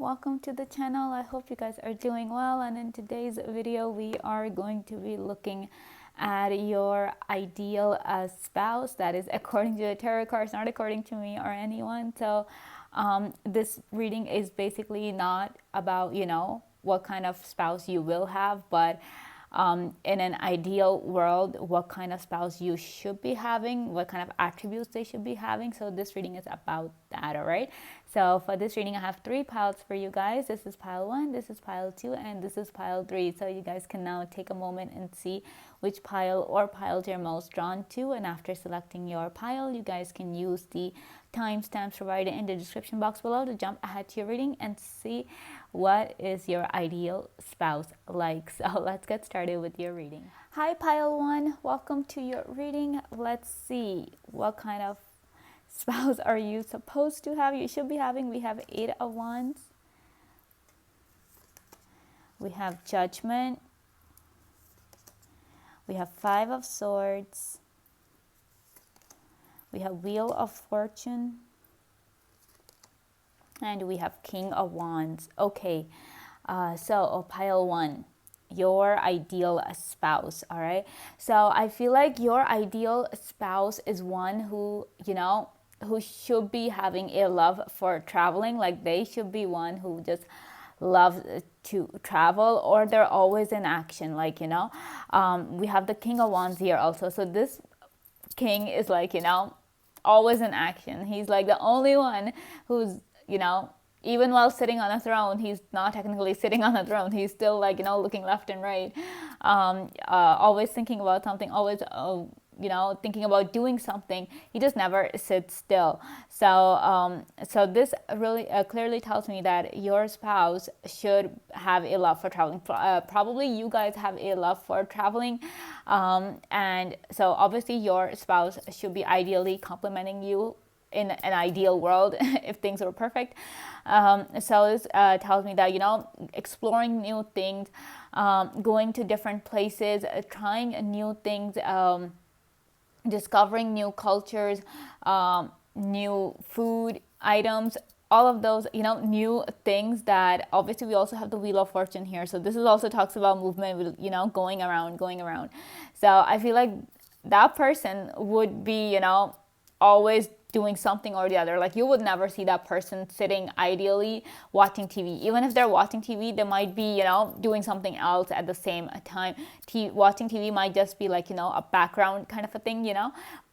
welcome to the channel. I hope you guys are doing well, and in today's video we are going to be looking at your ideal spouse. That is according to the tarot cards, not according to me or anyone. So this reading is basically not about what kind of spouse you will have, but in an ideal world, what kind of spouse you should be having, what kind of attributes they should be having. So this reading is about that. All right, so for this reading I have 3 piles for you guys. This is pile 1, this is pile 2, and this is pile 3. So you guys can now take a moment and see which pile or piles you're most drawn to, and after selecting your pile, you guys can use the timestamps provided in the description box below to jump ahead to your reading and see what is your ideal spouse like. So let's get started with your reading. Hi pile 1, welcome to your reading. Let's see what kind of spouse are you supposed to have, you should be having. We have 8 of Wands, we have Judgment, we have 5 of Swords, we have Wheel of Fortune, and we have King of Wands. Okay, so pile 1, your ideal spouse. All right, so I feel like your ideal spouse is one who who should be having a love for traveling. Like they should be one who just loves to travel, or they're always in action. Like we have the King of Wands here also. So this king is like always in action. He's like the only one who's even while sitting on a throne, he's not technically sitting on a throne. He's still like looking left and right, always thinking about something, always thinking about doing something. He just never sits still. So so this really clearly tells me that your spouse should have a love for traveling. Probably you guys have a love for traveling, and so obviously your spouse should be ideally complimenting you in an ideal world if things were perfect. So this tells me that exploring new things, going to different places, trying new things, discovering new cultures, new food items, all of those new things. That obviously we also have the Wheel of Fortune here, so this is also talks about movement, going around. So I feel like that person would be always doing something or the other. Like you would never see that person sitting ideally watching TV. Even if they're watching TV, they might be doing something else at the same time. Watching TV might just be like a background kind of a thing,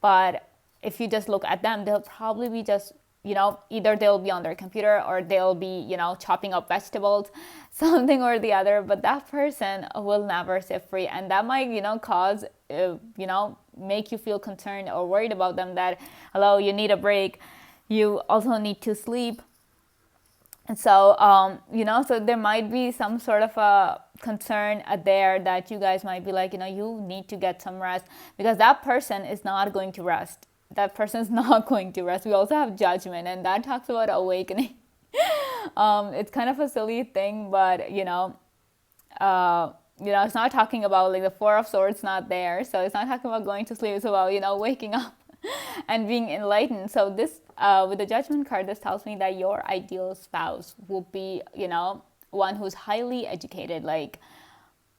but if you just look at them, they'll probably be just either they'll be on their computer or they'll be chopping up vegetables, something or the other. But that person will never sit free, and that might cause make you feel concerned or worried about them, that hello, you need a break, you also need to sleep. And so so there might be some sort of a concern there, that you guys might be like you need to get some rest, because that person is not going to rest. That person is not going to rest. We also have Judgment, and that talks about awakening. It's kind of a silly thing, but it's not talking about like the 4 of Swords, not there. So it's not talking about going to sleep. It's about waking up and being enlightened. So this with the Judgment card, this tells me that your ideal spouse will be one who's highly educated. Like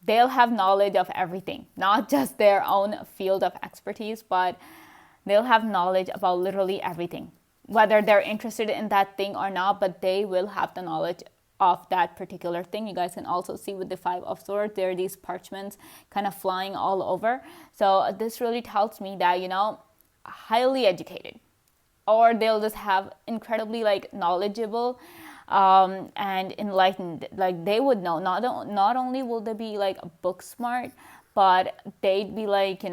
they'll have knowledge of everything, not just their own field of expertise, but they'll have knowledge about literally everything, whether they're interested in that thing or not, but they will have the knowledge of that particular thing. You guys can also see with the 5 of Swords, there are these parchments kind of flying all over. So this really tells me that, highly educated, or they'll just have incredibly like knowledgeable and enlightened. Like they would know, not only will they be like book smart, but they'd be like,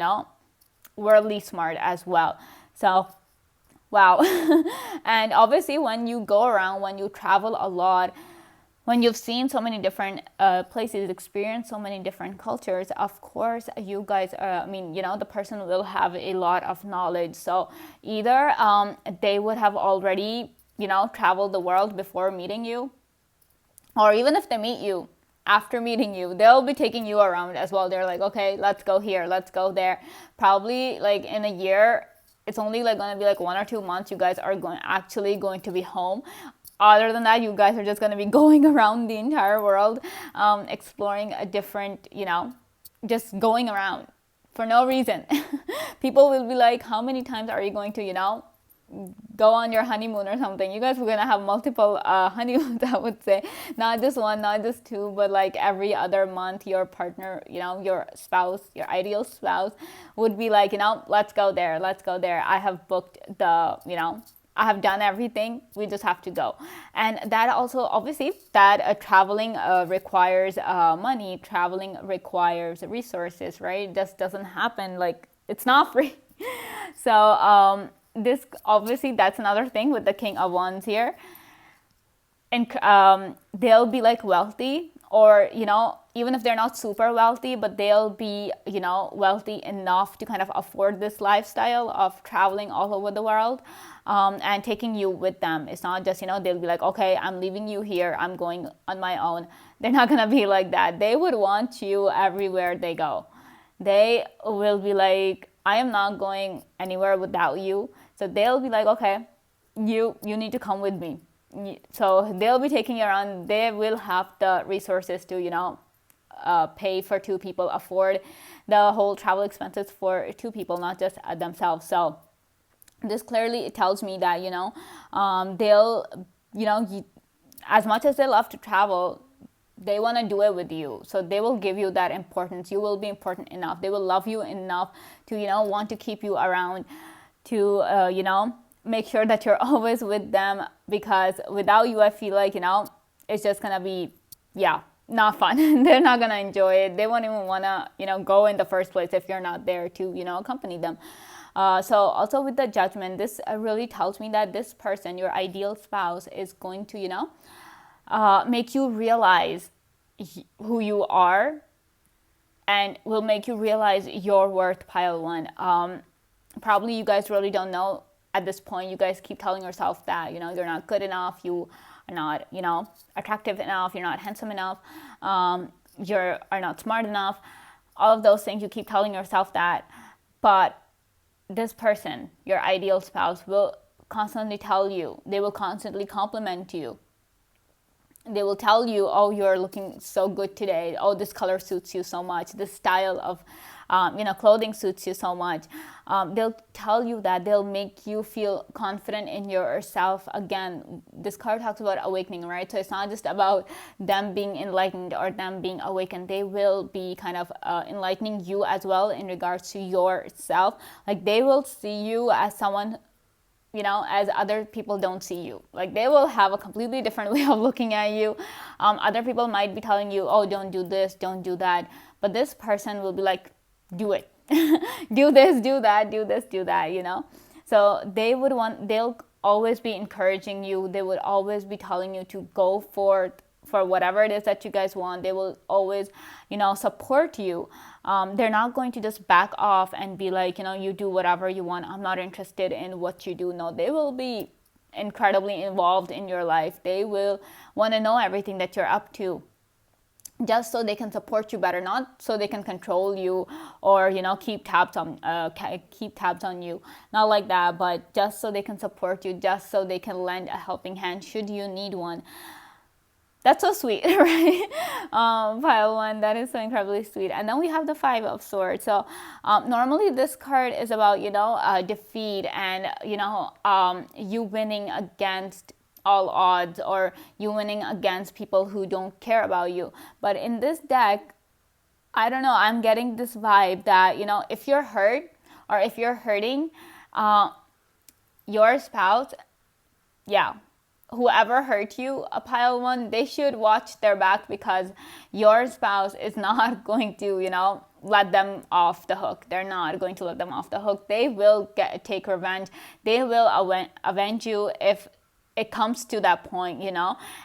worldly smart as well. So wow. And obviously when you go around, when you travel a lot, when you've seen so many different places, experienced so many different cultures, of course you guys the person will have a lot of knowledge. So either they would have already traveled the world before meeting you, or even if they meet you, after meeting you, they'll be taking you around as well. They're like, okay, let's go here, let's go there. Probably like in a year, it's only like going to be like 1 or 2 months you guys are actually going to be home. other than that, you guys are just going to be going around the entire world, exploring a different, just going around for no reason. People will be like, how many times are you going to, go on your honeymoon or something? You guys were going to have multiple honeymoons, I would say. Not just one, not just two, but like every other month, your partner, your spouse, your ideal spouse would be like, let's go there, let's go there. I have booked I have done everything. We just have to go. And that also, obviously, that traveling requires money. Traveling requires resources, right? It just doesn't happen. Like, it's not free. So this, obviously, that's another thing with the King of Wands here. And they'll be like wealthy, or even if they're not super wealthy, but they'll be wealthy enough to kind of afford this lifestyle of traveling all over the world, and taking you with them. It's not just they'll be like, okay, I'm leaving you here, I'm going on my own. They're not gonna be like that. They would want you everywhere they go. They will be like, I am not going anywhere without you. So they'll be like, okay, you need to come with me. So they'll be taking you around. They will have the resources to pay for two people, afford the whole travel expenses for two people, not just themselves. So this clearly, it tells me that they'll as much as they love to travel, they want to do it with you. So they will give you that importance. You will be important enough. They will love you enough to want to keep you around, to make sure that you're always with them, because without you, I feel like it's just gonna be not fun. They're not gonna enjoy it. They won't even wanna go in the first place if you're not there to accompany them. So also with the Judgment, this really tells me that this person, your ideal spouse, is going to make you realize who you are, and will make you realize your worth, pile one. Probably you guys really don't know at this point. You guys keep telling yourself that you're not good enough, you are not attractive enough, you're not handsome enough, you are not smart enough. All of those things, you keep telling yourself that. But this person, your ideal spouse, will constantly tell you, they will constantly compliment you. They will tell you, oh, you're looking so good today. Oh, this color suits you so much. This style of clothing suits you so much. They'll tell you that. They'll make you feel confident in yourself. Again, this card talks about awakening, right? So it's not just about them being enlightened or them being awakened. They will be kind of enlightening you as well in regards to yourself. Like, they will see you as someone, as other people don't see you. Like, they will have a completely different way of looking at you. Other people might be telling you, oh, don't do this, don't do that. But this person will be like, do it. Do this, do that, do this, do that, So they'll always be encouraging you. They would always be telling you to go for whatever it is that you guys want. They will always, support you. They're not going to just back off and be like, you do whatever you want. I'm not interested in what you do. No, they will be incredibly involved in your life. They will want to know everything that you're up to, just so they can support you better, not so they can control you or keep tabs on you. Not like that, but just so they can support you, just so they can lend a helping hand should you need one. That's so sweet, right? Pile one, that is so incredibly sweet. And then we have the Five of Swords. So normally this card is about defeat and you winning against all odds, or you winning against people who don't care about you. But in this deck, I don't know, I'm getting this vibe that if you're hurt or if you're hurting, your spouse, whoever hurt you, a pile one, they should watch their back, because your spouse is not going to let them off the hook. They're not going to let them off the hook. They will take revenge. They will avenge you if it comes to that point,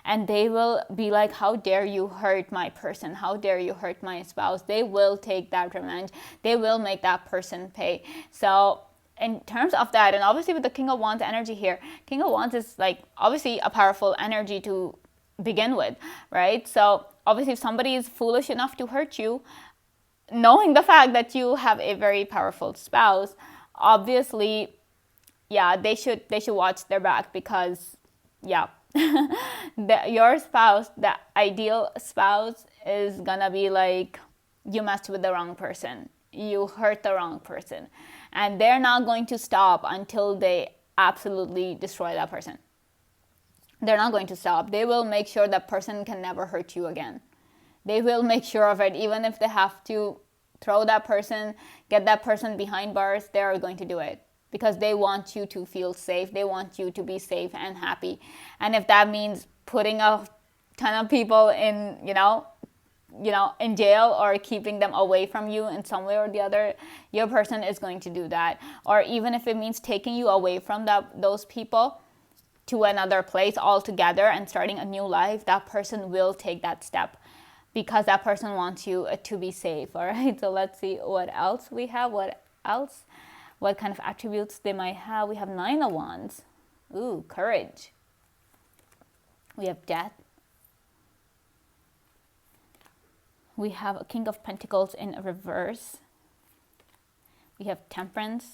and they will be like, how dare you hurt my person? How dare you hurt my spouse? They will take that revenge. They will make that person pay. So in terms of that, and obviously with the King of Wands energy here, King of Wands is like obviously a powerful energy to begin with, right? So obviously if somebody is foolish enough to hurt you, knowing the fact that you have a very powerful spouse, obviously, they should watch their back, because your spouse, the ideal spouse, is gonna be like, you messed with the wrong person, you hurt the wrong person, and they're not going to stop until they absolutely destroy that person. They're not going to stop. They will make sure that person can never hurt you again. They will make sure of it, even if they have to throw that person, get that person behind bars, they are going to do it, because they want you to feel safe. They want you to be safe and happy. And if that means putting a ton of people in, in jail, or keeping them away from you in some way or the other, your person is going to do that. Or even if it means taking you away from those people to another place altogether and starting a new life, that person will take that step, because that person wants you to be safe. All right, so let's see what else we have. What kind of attributes they might have. We have 9 of Wands. Ooh, courage. We have death. We have a King of Pentacles in reverse. We have Temperance.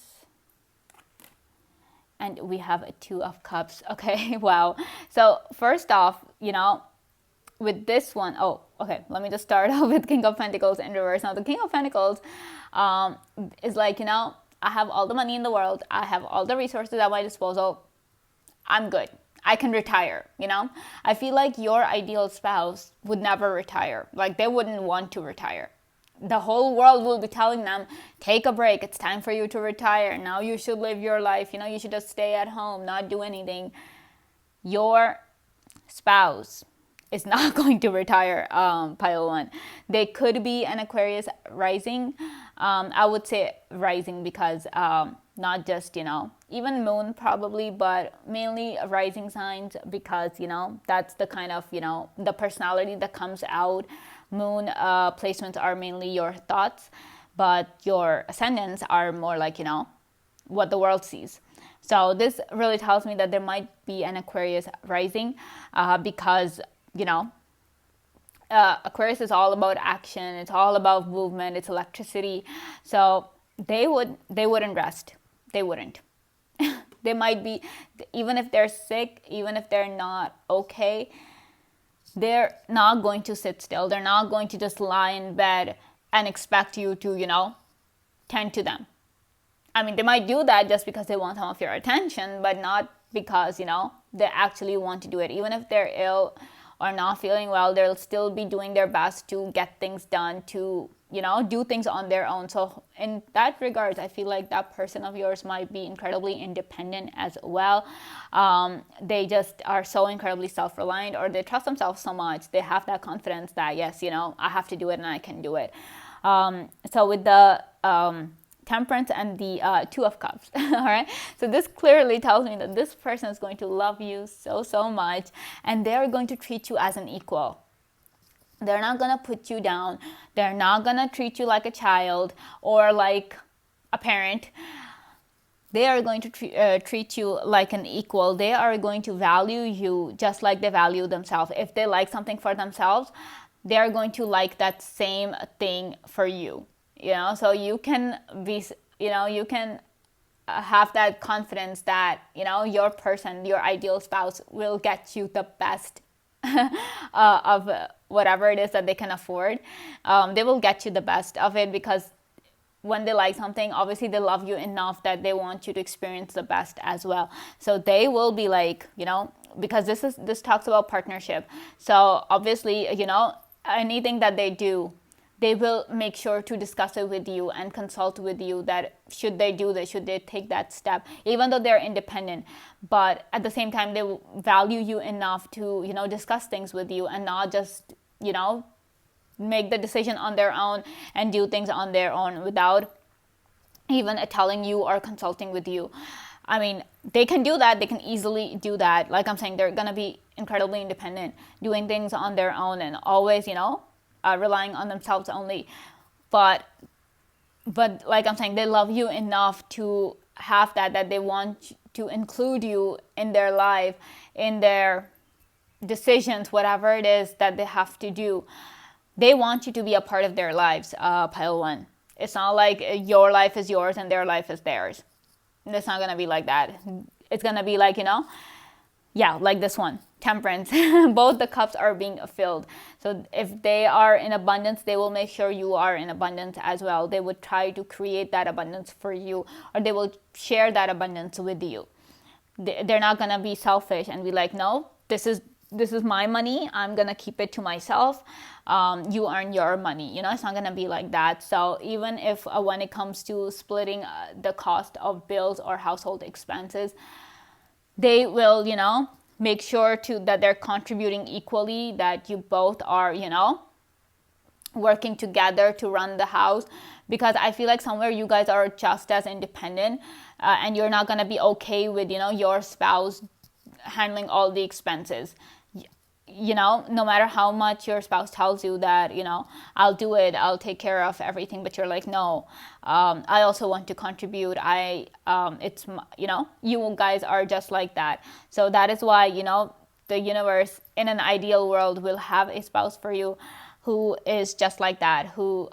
And we have a 2 of Cups. Okay, wow. So first off, with this one, okay, let me just start off with King of Pentacles in reverse. Now, the King of Pentacles is like, I have all the money in the world. I have all the resources at my disposal. I'm good. I can retire, I feel like your ideal spouse would never retire. Like, they wouldn't want to retire. The whole world will be telling them, take a break. It's time for you to retire. Now you should live your life. You should just stay at home, not do anything. Your spouse is not going to retire, pile 1. They could be an Aquarius rising. I would say rising, because not just, even moon probably, but mainly rising signs, because, that's the kind of, the personality that comes out. Moon placements are mainly your thoughts, but your ascendants are more like, what the world sees. So this really tells me that there might be an Aquarius rising, because, Aquarius is all about action. It's all about movement. It's electricity. So they wouldn't rest. They wouldn't. They might be, even if they're sick, even if they're not okay, they're not going to sit still. They're not going to just lie in bed and expect you to, tend to them. I mean, they might do that just because they want some of your attention, but not because, they actually want to do it. Even if they're ill or not feeling well, they'll still be doing their best to get things done, to, do things on their own. So in that regards, I feel like that person of yours might be incredibly independent as well. They just are so incredibly self-reliant, or they trust themselves so much. They have that confidence that, yes, I have to do it and I can do it. So with the Temperance and the 2 of Cups, all right? So this clearly tells me that this person is going to love you so much, and they're going to treat you as an equal. They're not going to put you down. They're not going to treat you like a child or like a parent. They are going to treat you like an equal. They are going to value you just like they value themselves. If they like something for themselves, they are going to like that same thing for you. So you can be, you can have that confidence that, your person, your ideal spouse will get you the best of whatever it is that they can afford. They will get you the best of it, because when they like something, obviously they love you enough that they want you to experience the best as well. So they will be like, because this talks about partnership. So obviously, anything that they do, they will make sure to discuss it with you and consult with you that should they do this, should they take that step, even though they're independent. But at the same time, they will value you enough to, discuss things with you and not just, make the decision on their own and do things on their own without even telling you or consulting with you. I mean, they can do that. They can easily do that. Like I'm saying, they're going to be incredibly independent, doing things on their own and always, relying on themselves only. But like I'm saying, they love you enough to have that they want to include you in their life, in their decisions, whatever it is that they have to do. They want you to be a part of their lives, pile 1. It's not like your life is yours and their life is theirs. It's not going to be like that. It's going to be like, Yeah, like this one, temperance. Both the cups are being filled. So if they are in abundance, they will make sure you are in abundance as well. They would try to create that abundance for you, or they will share that abundance with you. They're not gonna be selfish and be like, no, this is my money, I'm gonna keep it to myself. You earn your money, it's not gonna be like that. So even if when it comes to splitting the cost of bills or household expenses, they will, make sure that they're contributing equally, that you both are, working together to run the house. Because I feel like somewhere you guys are just as independent, and you're not going to be okay with, your spouse handling all the expenses. No matter how much your spouse tells you that, I'll do it, I'll take care of everything, but you're like, no, I also want to contribute. It's, you guys are just like that. So that is why, the universe in an ideal world will have a spouse for you who is just like that, who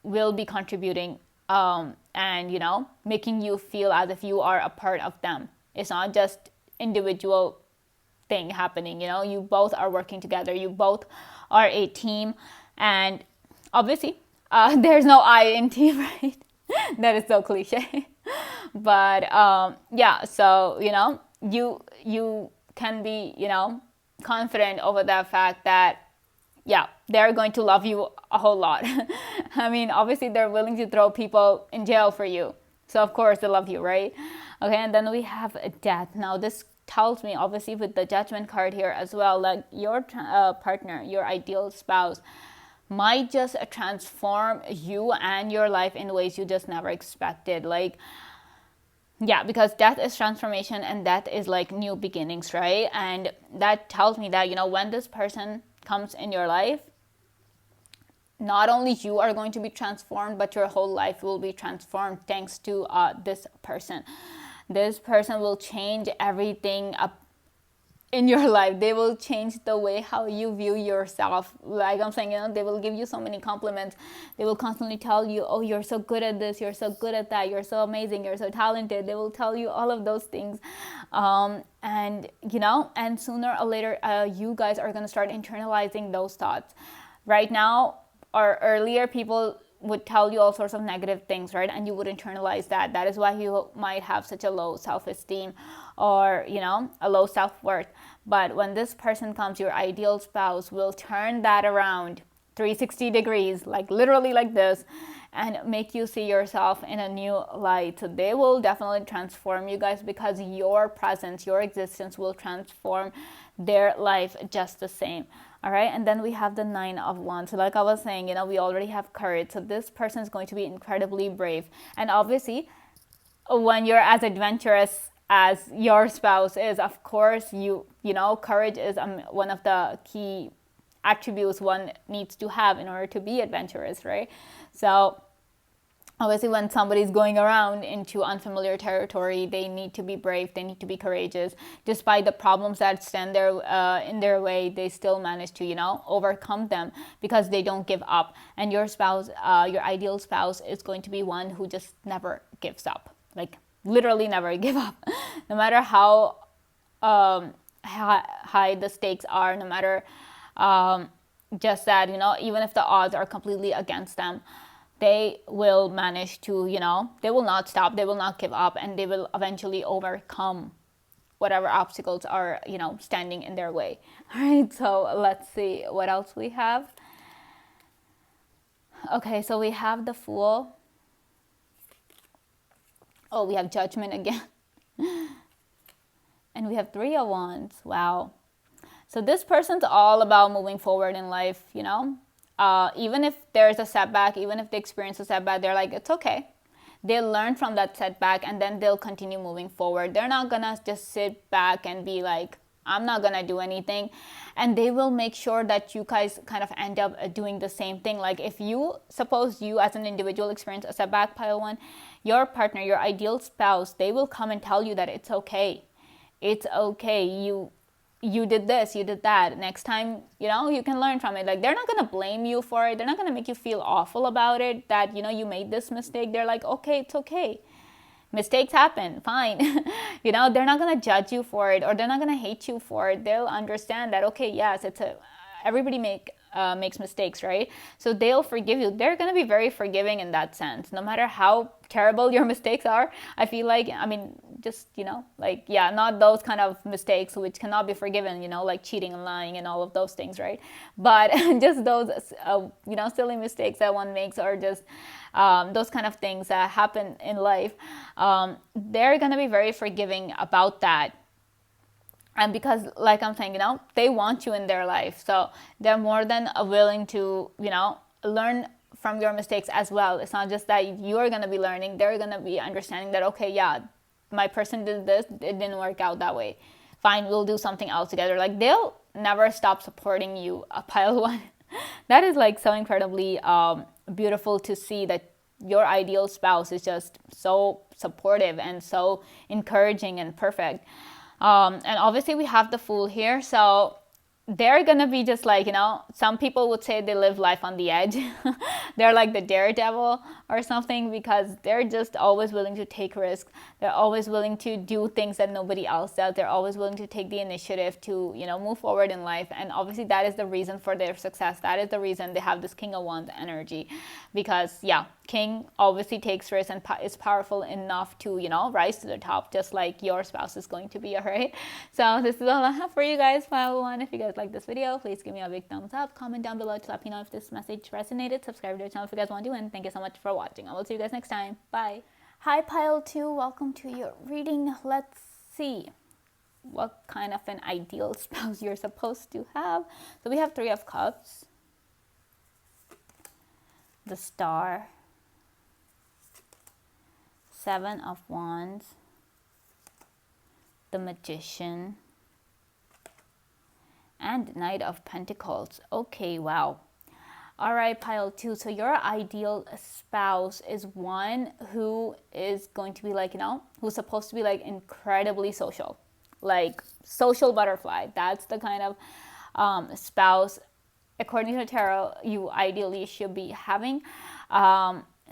will be contributing, and, making you feel as if you are a part of them. It's not just individual thing happening. You both are working together, you both are a team. And obviously there's no I in team, right? That is so cliche. But yeah, so you can be confident over the fact that, yeah, they're going to love you a whole lot. I mean, obviously they're willing to throw people in jail for you, so of course they love you, right? Okay, and then we have death. Now this tells me, obviously with the judgment card here as well, like your partner, your ideal spouse might just transform you and your life in ways you just never expected. Like, yeah, because death is transformation and death is like new beginnings, right? And that tells me that, when this person comes in your life, not only you are going to be transformed, but your whole life will be transformed thanks to this person. This person will change everything up in your life. They will change the way how you view yourself. Like I'm saying, they will give you so many compliments. They will constantly tell you, oh, you're so good at this, you're so good at that, you're so amazing, you're so talented. They will tell you all of those things. And sooner or later, you guys are going to start internalizing those thoughts. Right now or earlier, people would tell you all sorts of negative things, right? And you would internalize that. That is why you might have such a low self-esteem or, a low self-worth. But when this person comes, your ideal spouse will turn that around 360 degrees, like literally like this, and make you see yourself in a new light. So they will definitely transform you guys, because your presence, your existence will transform their life just the same. All right, and then we have the 9 of Wands. So like I was saying, we already have courage. So this person is going to be incredibly brave. And obviously, when you're as adventurous as your spouse is, of course, courage is one of the key attributes one needs to have in order to be adventurous, right? So obviously, when somebody's going around into unfamiliar territory, they need to be brave, they need to be courageous. Despite the problems that stand there in their way, they still manage to, overcome them, because they don't give up. And your spouse, your ideal spouse, is going to be one who just never gives up. Like, literally never give up. No matter how high the stakes are, no matter just that, even if the odds are completely against them, they will manage to, they will not stop, they will not give up, and they will eventually overcome whatever obstacles are, standing in their way. All right, so let's see what else we have. Okay, so we have the Fool. Oh, we have Judgment again. And we have 3 of Wands. Wow. So this person's all about moving forward in life, even if there's a setback, even if they experience a setback, they're like, it's okay. They'll learn from that setback, and then they'll continue moving forward. They're not gonna just sit back and be like, I'm not gonna do anything. And they will make sure that you guys kind of end up doing the same thing. Like, if suppose you as an individual experience a setback, pile 1, your partner, your ideal spouse, they will come and tell you that it's okay. It's okay. You did this, you did that. Next time, you can learn from it. Like, they're not going to blame you for it. They're not going to make you feel awful about it, that, you made this mistake. They're like, okay, it's okay. Mistakes happen, fine. You know, they're not gonna judge you for it, or they're not gonna hate you for it. They'll understand that, okay, yes, everybody makes mistakes, right? So they'll forgive you. They're gonna be very forgiving in that sense, no matter how terrible your mistakes are. I feel like, I mean, just, you know, like, yeah, not those kind of mistakes which cannot be forgiven, you know, like cheating and lying and all of those things, right? But just those, you know, silly mistakes that one makes, or just those kind of things that happen in life, they're gonna be very forgiving about that. And because, like I'm saying, you know, they want you in their life, so they're more than willing to, you know, learn from your mistakes as well. It's not just that you're going to be learning, they're going to be understanding that, okay, yeah, my person did this, it didn't work out that way, fine, we'll do something else together. Like, they'll never stop supporting you, a pile one. That is like so incredibly beautiful to see, that your ideal spouse is just so supportive and so encouraging and perfect. And obviously we have the Fool here, so they're gonna be just like, you know, some people would say they live life on the edge. They're like the daredevil or something, because they're just always willing to take risks. They're always willing to do things that nobody else does. They're always willing to take the initiative to, you know, move forward in life. And obviously that is the reason for their success. That is the reason they have this King of Wands energy, because yeah, King obviously takes risks and is powerful enough to, you know, rise to the top, just like your spouse is going to be. All right, so this is all I have for you guys, pile one. If you guys like this video, please give me a big thumbs up, comment down below to let me know if this message resonated, subscribe to the channel if you guys want to, and thank you so much for watching. I will see you guys next time. Bye. Hi pile 2, welcome to your reading. Let's see what kind of an ideal spouse you're supposed to have. So we have 3 of Cups, the Star, 7 of Wands, the Magician, and Knight of Pentacles. Okay, wow. All right, pile 2. So your ideal spouse is one who is going to be like, you know, who's supposed to be like incredibly social, like social butterfly. That's the kind of spouse, according to the tarot, you ideally should be having.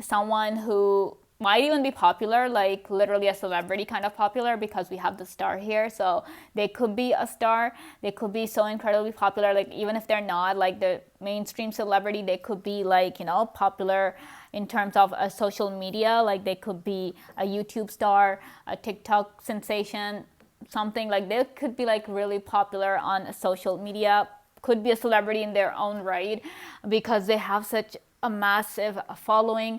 Someone who might even be popular, like literally a celebrity kind of popular, because we have the Star here. So they could be a star, they could be so incredibly popular, like even if they're not like the mainstream celebrity, they could be like, you know, popular in terms of a social media. Like they could be a YouTube star, a TikTok sensation, something like they could be like really popular on social media, could be a celebrity in their own right, because they have such a massive following.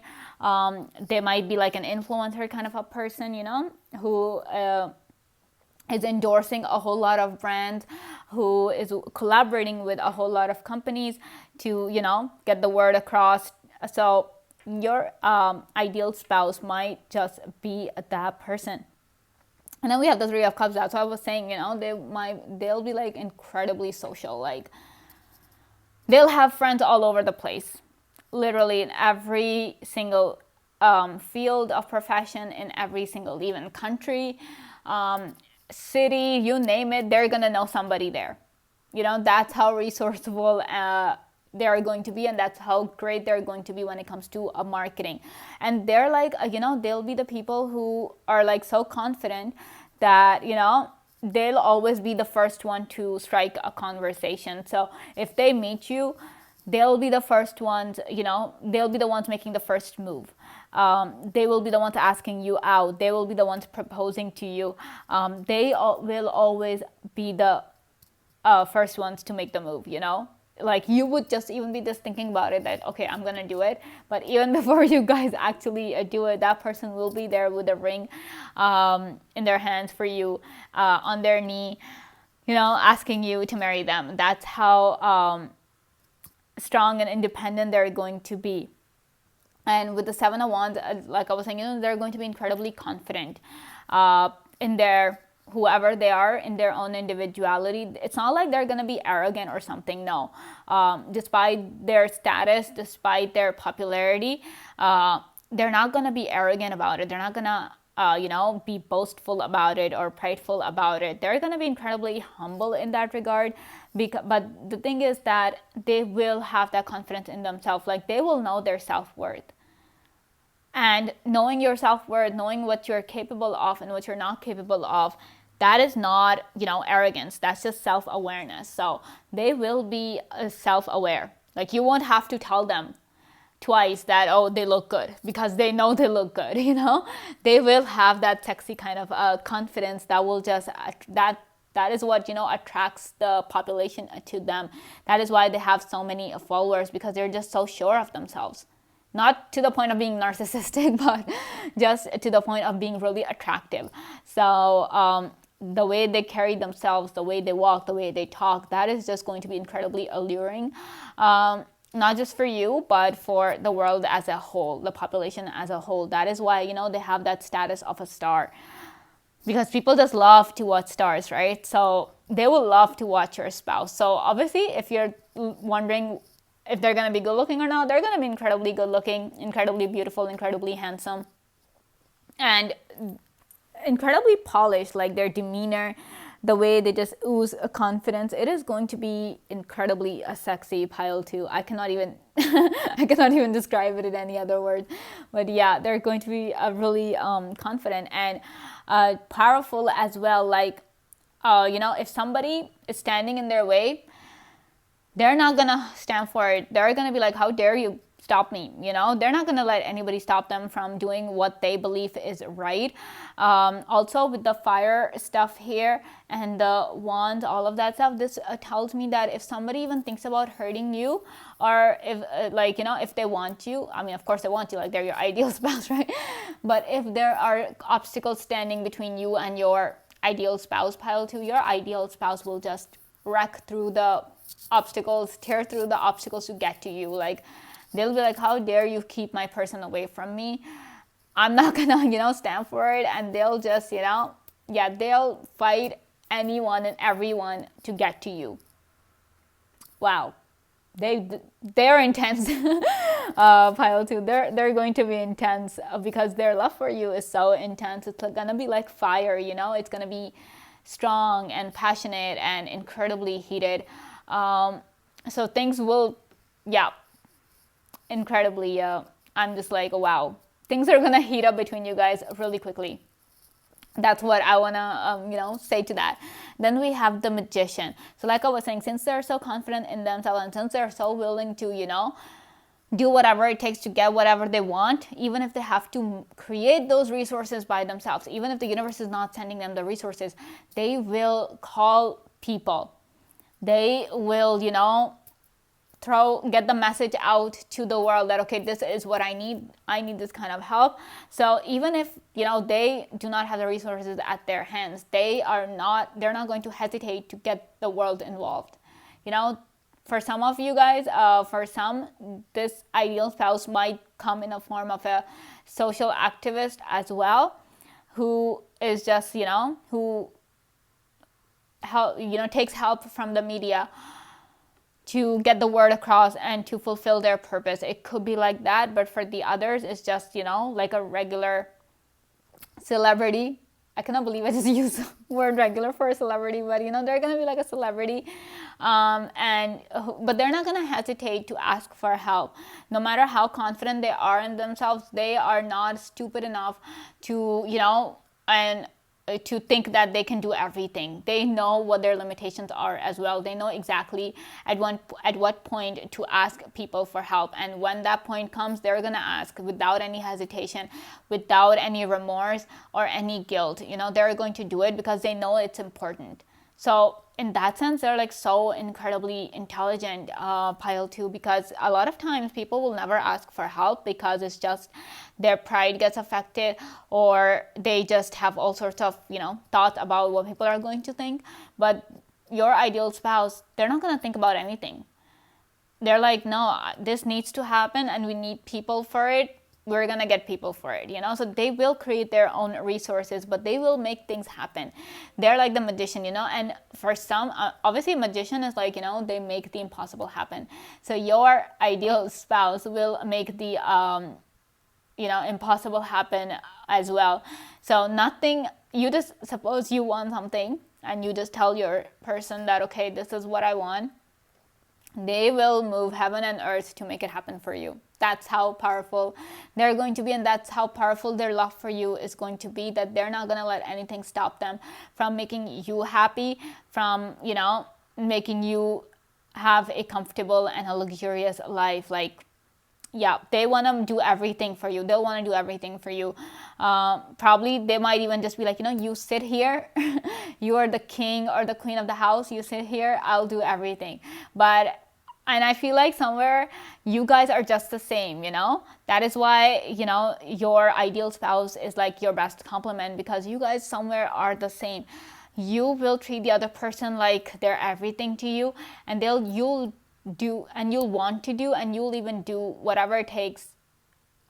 They might be like an influencer kind of a person, you know, who is endorsing a whole lot of brands, who is collaborating with a whole lot of companies to, you know, get the word across. So your ideal spouse might just be that person. And then we have the 3 of Cups. That's what I was saying, you know, they'll be like incredibly social. Like they'll have friends all over the place, literally in every single field of profession, in every single even country, city, you name it, they're gonna know somebody there. You know, that's how resourceful they are going to be, and that's how great they're going to be when it comes to marketing. And they're like, you know, they'll be the people who are like so confident that, you know, they'll always be the first one to strike a conversation. So if they meet you, they'll be the first ones, you know, they'll be the ones making the first move. They will be the ones asking you out. They will be the ones proposing to you. They will always be the first ones to make the move, you know. Like you would just even be just thinking about it, that okay, I'm gonna do it, but even before you guys actually do it, that person will be there with a ring in their hands for you, on their knee, you know, asking you to marry them. That's how strong and independent they're going to be. And with the 7 of Wands, like I was saying, you know, they're going to be incredibly confident in their, whoever they are, in their own individuality. It's not like they're going to be arrogant or something. No. Despite their status, despite their popularity, they're not going to be arrogant about it. They're not going to you know, be boastful about it or prideful about it. They're going to be incredibly humble in that regard. But the thing is that they will have that confidence in themselves. Like they will know their self-worth. And knowing your self-worth, knowing what you're capable of and what you're not capable of, that is not, arrogance. That's just self-awareness. So they will be self-aware. Like, you won't have to tell them twice that, oh, they look good, because they know they look good. They will have that sexy kind of confidence that will just that is what attracts the population to them. That is why they have so many followers, because they're just so sure of themselves. Not to the point of being narcissistic, but just to the point of being really attractive. So the way they carry themselves, the way they walk, the way they talk, that is just going to be incredibly alluring. Not just for you, but for the world as a whole, the population as a whole. That is why, they have that status of a star. Because people just love to watch stars, right? So they will love to watch your spouse. So obviously, if you're wondering if they're going to be good looking or not, they're going to be incredibly good looking, incredibly beautiful, incredibly handsome, and incredibly polished. Like, their demeanor, the way they just ooze a confidence, it is going to be incredibly sexy. Pile 2. I cannot even I cannot even describe it in any other word. But yeah, they're going to be really confident and powerful as well. Like, if somebody is standing in their way, they're not gonna stand for it. They're gonna be like, how dare you stop me? They're not gonna let anybody stop them from doing what they believe is right. Also, with the fire stuff here and the wand, all of that stuff, this tells me that if somebody even thinks about hurting you, or if if they want you, I mean, of course they want you, like, they're your ideal spouse, right? But if there are obstacles standing between you and your ideal spouse, Pile 2, your ideal spouse will just wreck through the obstacles, tear through the obstacles to get to you. Like, they'll be like, how dare you keep my person away from me? I'm not gonna, stand for it. And they'll just, they'll fight anyone and everyone to get to you. Wow. They're intense. Pile 2, they're going to be intense because their love for you is so intense. It's gonna be like fire, it's gonna be strong and passionate and incredibly heated. So things will, incredibly, I'm just like, wow, things are gonna heat up between you guys really quickly. That's what I wanna, say to that. Then we have the Magician. So like I was saying, since they're so confident in themselves and since they're so willing to, do whatever it takes to get whatever they want, even if they have to create those resources by themselves, even if the universe is not sending them the resources, they will call people. They will, get the message out to the world that, okay, this is what I need this kind of help. So even if they do not have the resources at their hands, they're not going to hesitate to get the world involved. For some of you guys, for some, this ideal spouse might come in a form of a social activist as well, who is just who takes help from the media to get the word across and to fulfill their purpose. It could be like that, but for the others, it's just, like a regular celebrity. I cannot believe I just used the word regular for a celebrity, but they're going to be like a celebrity. But they're not going to hesitate to ask for help. No matter how confident they are in themselves, they are not stupid enough to, to think that they can do everything. They know what their limitations are as well. They know exactly at what point to ask people for help. And when that point comes, they're going to ask without any hesitation, without any remorse or any guilt. They're going to do it because they know it's important. So in that sense, they're like so incredibly intelligent, Pile 2, because a lot of times people will never ask for help because it's just their pride gets affected, or they just have all sorts of, thoughts about what people are going to think. But your ideal spouse, they're not going to think about anything. They're like, no, this needs to happen and we need people for it. We're going to get people for it, So they will create their own resources, but they will make things happen. They're like the magician, And for some, obviously a magician is like, they make the impossible happen. So your ideal spouse will make the, impossible happen as well. So nothing, you just, suppose you want something and you just tell your person that, okay, this is what I want. They will move heaven and earth to make it happen for you. That's how powerful they're going to be, and that's how powerful their love for you is going to be, that they're not going to let anything stop them from making you happy, from, making you have a comfortable and a luxurious life. Like, yeah, they want to do everything for you. They'll want to do everything for you. Probably they might even just be like, you sit here. You are the king or the queen of the house. You sit here. I'll do everything. And I feel like somewhere you guys are just the same, That is why, your ideal spouse is like your best compliment, because you guys somewhere are the same. You will treat the other person like they're everything to you, and you'll do, and you'll want to do, and you'll even do whatever it takes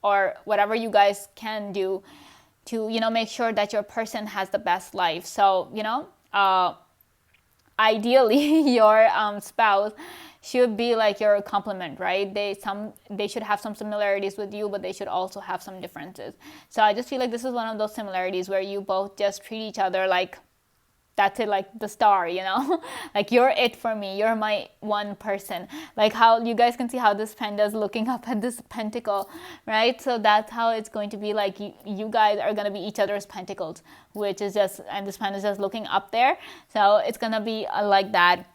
or whatever you guys can do to, make sure that your person has the best life. So, ideally your spouse should be like your complement, right? They should have some similarities with you, but they should also have some differences. So I just feel like this is one of those similarities where you both just treat each other like that's it, like the star, like you're it for me, you're my one person. Like how you guys can see how this panda is looking up at this pentacle, right? So that's how it's going to be. Like you guys are going to be each other's pentacles, which is just, and this panda is just looking up there, so it's going to be like that.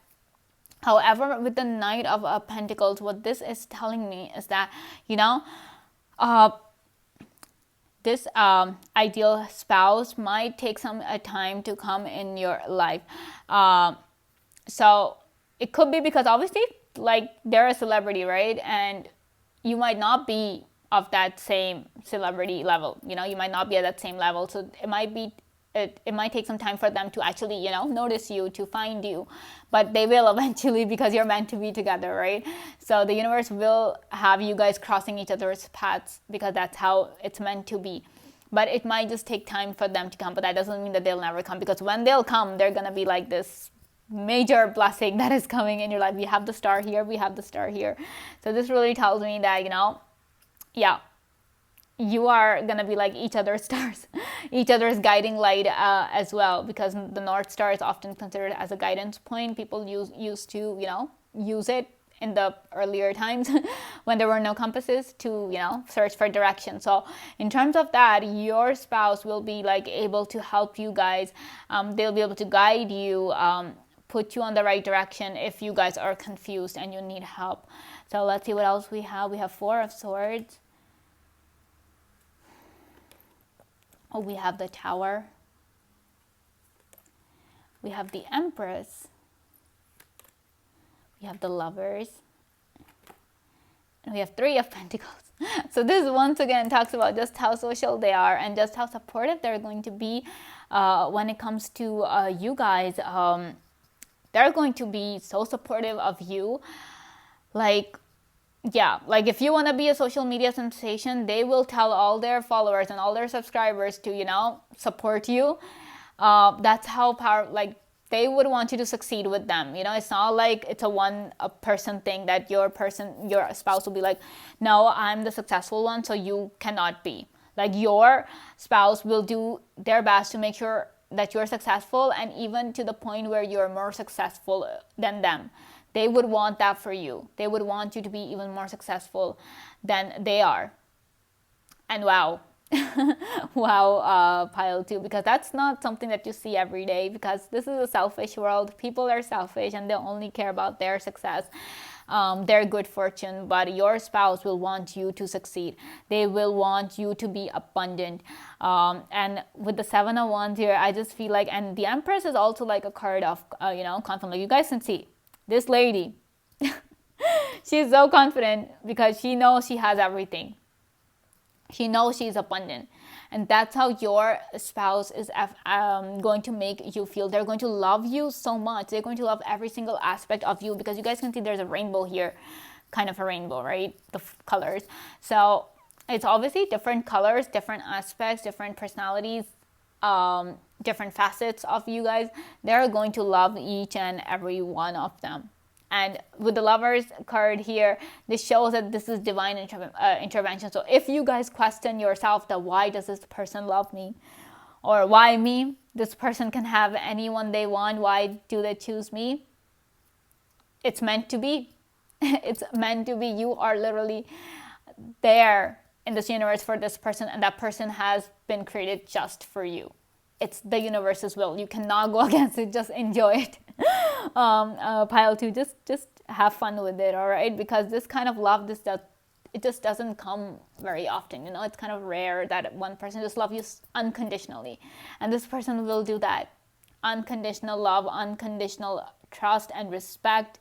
However, with the Knight of Pentacles, what this is telling me is that, this ideal spouse might take some time to come in your life. So it could be because obviously, like, they're a celebrity, right? And you might not be of that same celebrity level. You might not be at that same level. So it might be it might take some time for them to actually, notice you, to find you, but they will eventually, because you're meant to be together, right? So the universe will have you guys crossing each other's paths, because that's how it's meant to be. But it might just take time for them to come, but that doesn't mean that they'll never come, because when they'll come, they're gonna be like this major blessing that is coming in your life. We have the star here, we have the star here. So this really tells me that, you are going to be like each other's stars, each other's guiding light as well, because the North Star is often considered as a guidance point. People used to, use it in the earlier times when there were no compasses to, search for direction. So in terms of that, your spouse will be like able to help you guys. They'll be able to guide you, put you on the right direction if you guys are confused and you need help. So let's see what else we have. We have Four of Swords. Oh, we have the Tower. We have the Empress. We have the Lovers. And we have Three of Pentacles. So this once again talks about just how social they are and just how supportive they're going to be when it comes to you guys. They're going to be so supportive of you. Like if you want to be a social media sensation, they will tell all their followers and all their subscribers to, support you. That's how they would want you to succeed with them. It's not like it's a person thing that your spouse will be like, no, I'm the successful one, so you cannot be. Like, your spouse will do their best to make sure that you're successful, and even to the point where you're more successful than them. They would want that for you. They would want you to be even more successful than they are. And wow, pile 2, because that's not something that you see every day, because this is a selfish world. People are selfish and they only care about their success, their good fortune. But your spouse will want you to succeed. They will want you to be abundant. And with the Seven of Wands here, I just feel like, and the Empress is also like a card of, confidence. Like, you guys can see this lady, she's so confident because she knows she has everything. She knows she's abundant. And that's how your spouse is going to make you feel. They're going to love you so much. They're going to love every single aspect of you, because you guys can see there's a rainbow here, kind of a rainbow, right? The colors. So it's obviously different colors, different aspects, different personalities, different facets of you guys. They're going to love each and every one of them. And with the Lovers card here, this shows that this is divine intervention. So if you guys question yourself that why does this person love me, or why me, this person can have anyone they want, why do they choose me? It's meant to be. It's meant to be. You are literally there in this universe for this person, and that person has been created just for you. It's the universe's will. You cannot go against it. Just enjoy it. Pile 2, just have fun with it, all right? Because this kind of love, it just doesn't come very often. It's kind of rare that one person just loves you unconditionally, and this person will do that. Unconditional love, unconditional trust and respect.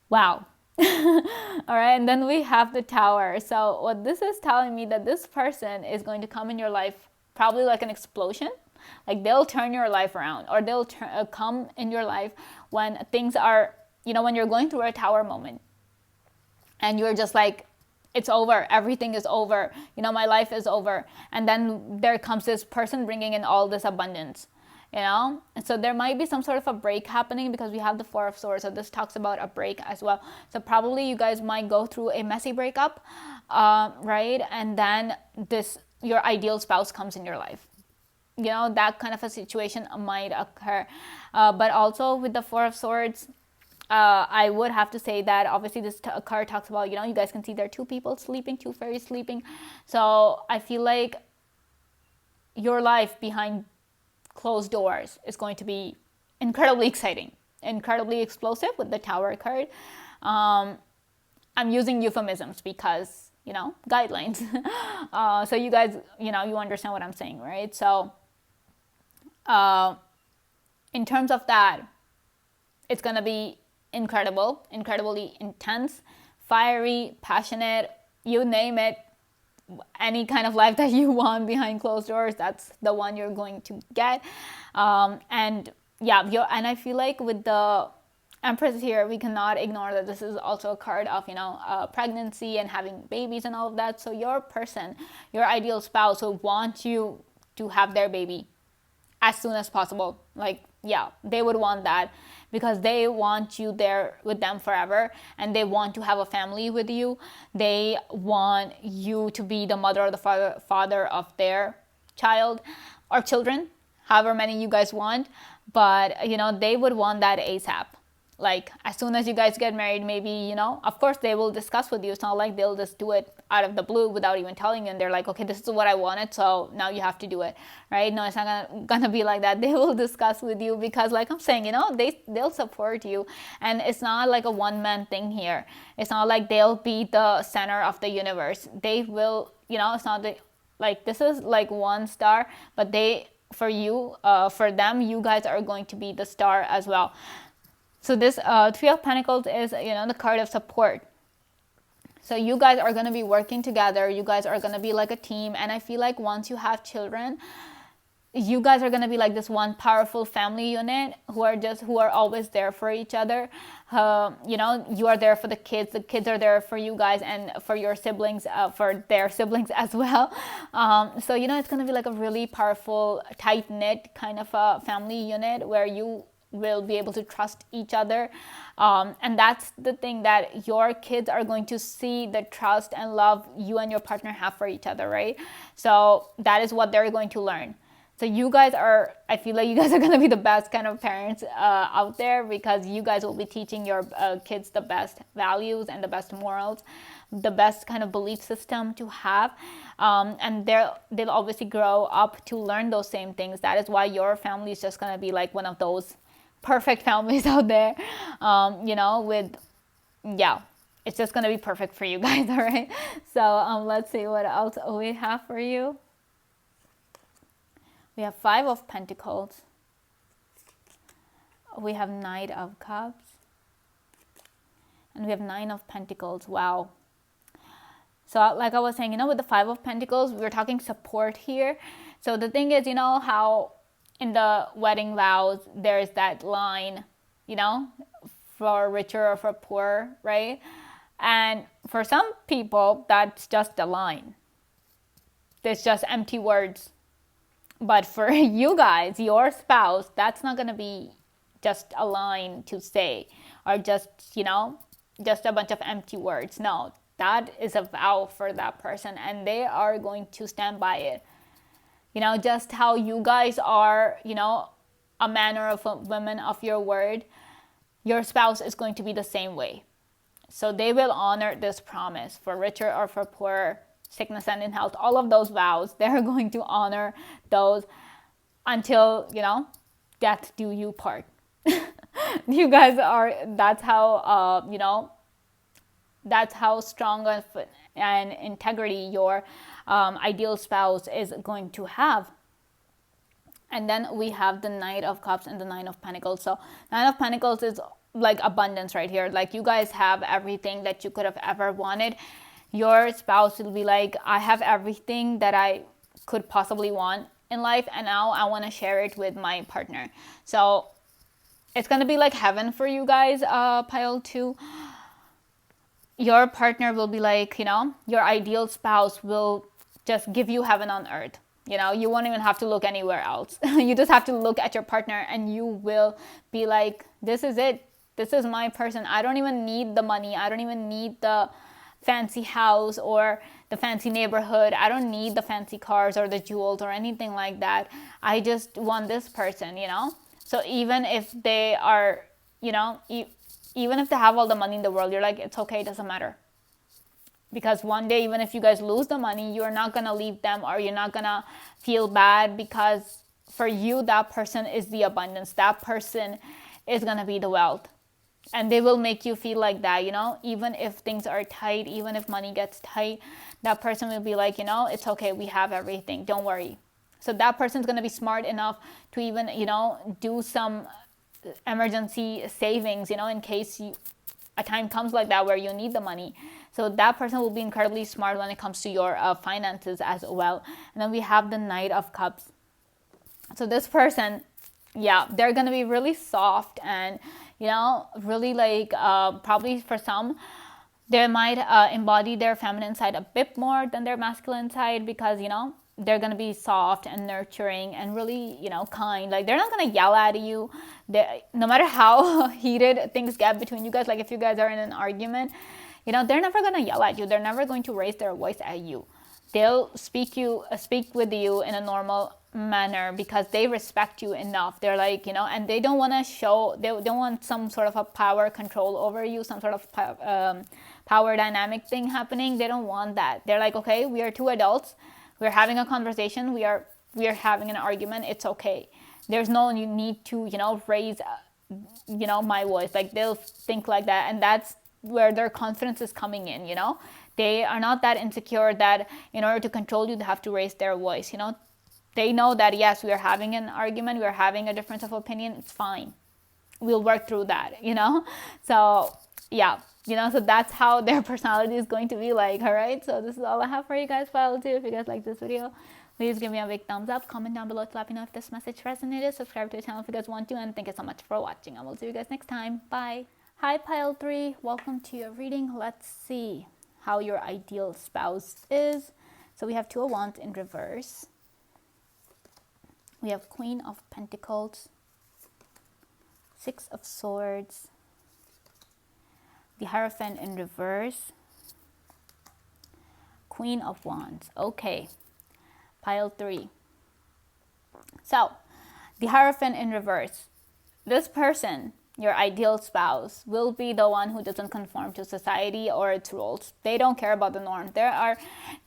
Wow. All right, and then we have the Tower. So what this is telling me, that this person is going to come in your life probably like an explosion. Like they'll turn your life around, or they'll come in your life when things are, when you're going through a Tower moment and you're just like, it's over, everything is over, my life is over. And then there comes this person bringing in all this abundance. And so there might be some sort of a break happening, because we have the Four of Swords. So this talks about a break as well. So probably you guys might go through a messy breakup, right? And then your ideal spouse comes in your life. That kind of a situation might occur. But also with the Four of Swords, I would have to say that obviously this card talks about, you guys can see there are two people sleeping, two fairies sleeping. So I feel like your life behind closed doors is going to be incredibly exciting, incredibly explosive with the Tower card. I'm using euphemisms because, guidelines. So you guys, you understand what I'm saying, right? So in terms of that, it's going to be incredibly intense, fiery, passionate, you name it. Any kind of life that you want behind closed doors, that's the one you're going to get. And I feel like with the Empress here, we cannot ignore that this is also a card of, pregnancy and having babies and all of that. So your person, your ideal spouse, will want you to have their baby as soon as possible. Like, they would want that, because they want you there with them forever, and they want to have a family with you. They want you to be the mother or the father of their child or children, however many you guys want. But, they would want that ASAP. Like, as soon as you guys get married, maybe, of course they will discuss with you. It's not like they'll just do it out of the blue without even telling you. And they're like, okay, this is what I wanted, so now you have to do it, right? No, it's not gonna be like that. They will discuss with you, because like I'm saying, they'll support you. And it's not like a one-man thing here. It's not like they'll be the center of the universe. They will, it's not like this is like one star, but for them, you guys are going to be the star as well. So this Three of Pentacles is, the card of support. So you guys are going to be working together. You guys are going to be like a team. And I feel like once you have children, you guys are going to be like this one powerful family unit who are always there for each other. You are there for the kids are there for you guys, and for your siblings, for their siblings as well. So, it's going to be like a really powerful, tight-knit kind of a family unit where you will be able to trust each other. And that's the thing, that your kids are going to see the trust and love you and your partner have for each other, right? So that is what they're going to learn. So I feel like you guys are going to be the best kind of parents out there, because you guys will be teaching your kids the best values and the best morals, the best kind of belief system to have. And they'll obviously grow up to learn those same things. That is why your family is just going to be like one of those perfect families out there, it's just going to be perfect for you guys. All right. So let's see what else we have for you. We have Five of Pentacles. We have Knight of Cups. And we have Nine of Pentacles. Wow. So like I was saying, with the Five of Pentacles, we're talking support here. So the thing is, how in the wedding vows, there's that line, for richer or for poor, right? And for some people, that's just a line. It's just empty words. But for you guys, your spouse, that's not going to be just a line to say, or just a bunch of empty words. No, that is a vow for that person, and they are going to stand by it. Just how you guys are, a man or a woman of your word, your spouse is going to be the same way. So they will honor this promise, for richer or for poorer, sickness and in health. All of those vows, they're going to honor those until, death do you part. You guys are, that's how, that's how strong of an integrity your ideal spouse is going to have. And then we have the Knight of Cups and the Nine of Pentacles. So Nine of Pentacles is like abundance right here. Like you guys have everything that you could have ever wanted. Your spouse will be like, I have everything that I could possibly want in life, and now I want to share it with my partner. So it's going to be like heaven for you guys, pile 2. Your partner will be like, your ideal spouse will just give you heaven on earth. You won't even have to look anywhere else. You just have to look at your partner and you will be like, this is it. This is my person. I don't even need the money. I don't even need the fancy house or the fancy neighborhood. I don't need the fancy cars or the jewels or anything like that. I just want this person, So even if they are, even if they have all the money in the world, you're like, it's okay, it doesn't matter. Because one day, even if you guys lose the money, you're not going to leave them, or you're not going to feel bad, because for you, that person is the abundance. That person is going to be the wealth. And they will make you feel like that, even if things are tight, even if money gets tight, that person will be like, it's okay, we have everything, don't worry. So that person's going to be smart enough to even, do some emergency savings, in case a time comes like that where you need the money. So that person will be incredibly smart when it comes to your finances as well. And then we have the Knight of Cups. So this person, they're going to be really soft and, really like, probably for some, they might embody their feminine side a bit more than their masculine side, because, they're going to be soft and nurturing and really, kind. Like, they're not going to yell at you. No matter how heated things get between you guys, like if you guys are in an argument, they're never going to yell at you. They're never going to raise their voice at you. They'll speak with you in a normal manner because they respect you enough. They're like, and they don't want to show, they don't want some sort of a power control over you, some sort of power dynamic thing happening. They don't want that. They're like, okay, we are two adults. We're having a conversation. We are having an argument. It's okay. There's no need to, raise, my voice. Like, they'll think like that. And that's where their confidence is coming in, They are not that insecure that in order to control you, they have to raise their voice, They know that, yes, we are having an argument. We are having a difference of opinion. It's fine. We'll work through that, So, yeah. So that's how their personality is going to be like, all right? So this is all I have for you guys, pile 2. If you guys like this video, please give me a big thumbs up. Comment down below to let me know if this message resonated. Subscribe to the channel if you guys want to. And thank you so much for watching. I will see you guys next time. Bye. Hi, pile 3. Welcome to your reading. Let's see how your ideal spouse is. So we have Two of Wands in reverse. We have Queen of Pentacles, Six of Swords, the Hierophant in reverse, Queen of Wands. Okay, pile 3. So, the Hierophant in reverse. This person, your ideal spouse, will be the one who doesn't conform to society or its rules. They don't care about the norm. They are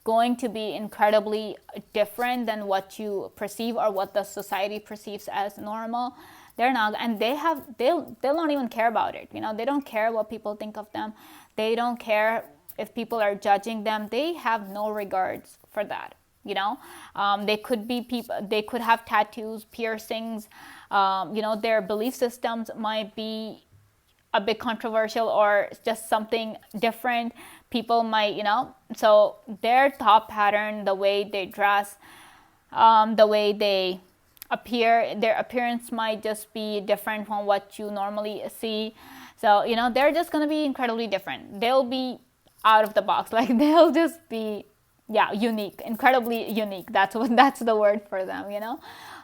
going to be incredibly different than what you perceive or what the society perceives as normal. They're not, and they'll not even care about it. They don't care what people think of them. They don't care if people are judging them. They have no regards for that. They could be people. They could have tattoos, piercings. Their belief systems might be a bit controversial or just something different. People might, so their thought pattern, the way they dress, the way they appear, their appearance might just be different from what you normally see. So, they're just going to be incredibly different. They'll be out of the box. Like, they'll just be, unique, incredibly unique. That's the word for them,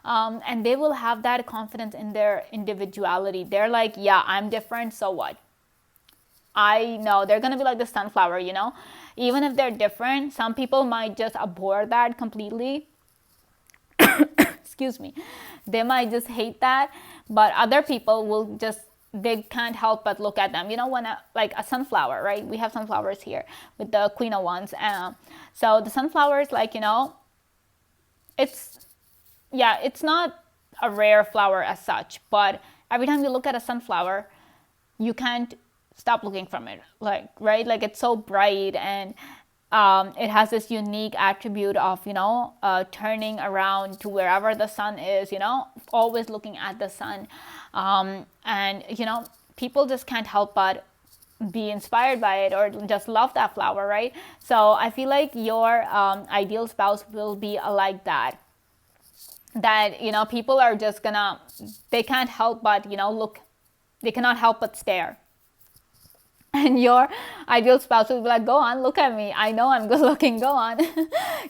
and they will have that confidence in their individuality. They're like, I'm different, so what? I know. They're going to be like the sunflower, even if they're different, some people might just abhor that completely. Excuse me. They might just hate that, but other people will just they can't help but look at them. You know, when like a sunflower, right? We have sunflowers here with the Queen of Wands. So the sunflowers, like, you know, it's, yeah, it's not a rare flower as such, but every time you look at a sunflower, you can't stop looking from it, like, right? Like, it's so bright, and it has this unique attribute of, you know, turning around to wherever the sun is, you know, always looking at the sun. And, you know, people just can't help but be inspired by it or just love that flower, right? So I feel like your ideal spouse will be like that. That, you know, people are just gonna, they can't help but, you know, look, they cannot help but stare. And your ideal spouse will be like, go on, look at me. I know I'm good looking, go on.